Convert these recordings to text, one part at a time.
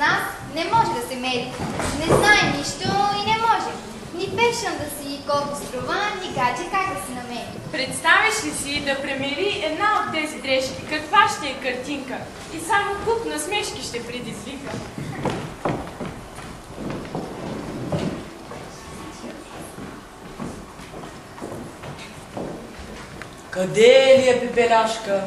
нас не може да се мери. Не знае нищо и не може. Ни пешам да си колко струва, ни гадже как да си намери. Представиш ли си да премери една от тези дрежки? Каква ще е картинка? И само куп насмешки ще предизвика. Къде ли е Пепеляшка?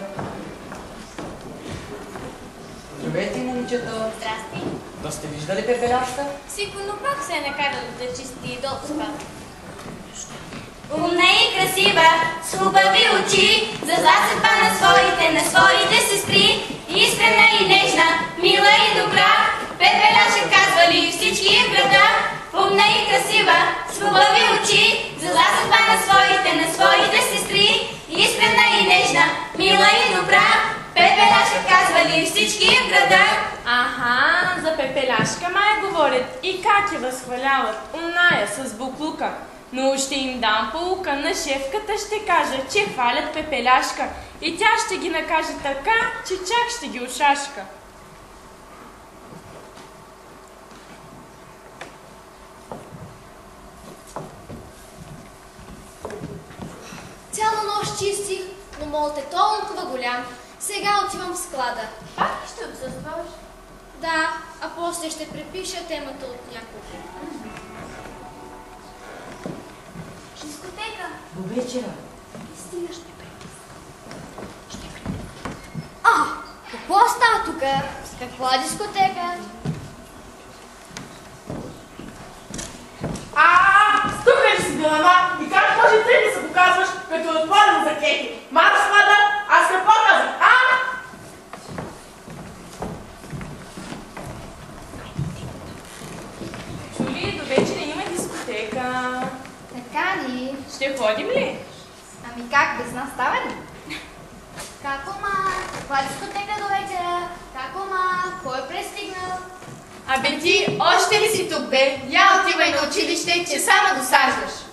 Здравейте, момичета! Здрасти. Да сте виждали Пепеляшка? Сигурно пак се е накарала да чисти долска. Умна и красива, с хубави очи, за зла съдба на своите сестри. Искрена и нежна, мила и добра, Пепеляшка казвали всички в града. Умна и красива, с хубави очи, за зла съдба на своите сестри. Искрена и нежна, мила и добра, Пепеляшка казвали всички в града. Аха, за Пепеляшка май говорят и как я възхваляват. Умная с буклука. Но ще им дам поука, на шефката ще кажа, че хвалят Пепеляшка. И тя ще ги накаже така, че чак ще ги ушашка. Цяла нощ чистих, но молът е толкова голям. Сега отивам в склада. Пак ще отсъстваш? Да, а после ще препиша темата от няколко. Дискотека. До вечера. Стигаш ме какво става тук? С каква дискотека? Стукай си глава и как може ти да се показваш като отворен за кехи? Марш мада, аз какво казах, Чули, до вечера има дискотека. Така ли? Ще ходим ли? Ами как, без нас става ли? Како ма? Каква дискотека до вечера? Како ма? Кой е пристигнал? Абе ти още ли си тук, бе? Я отивай на училище, че само досаждаш.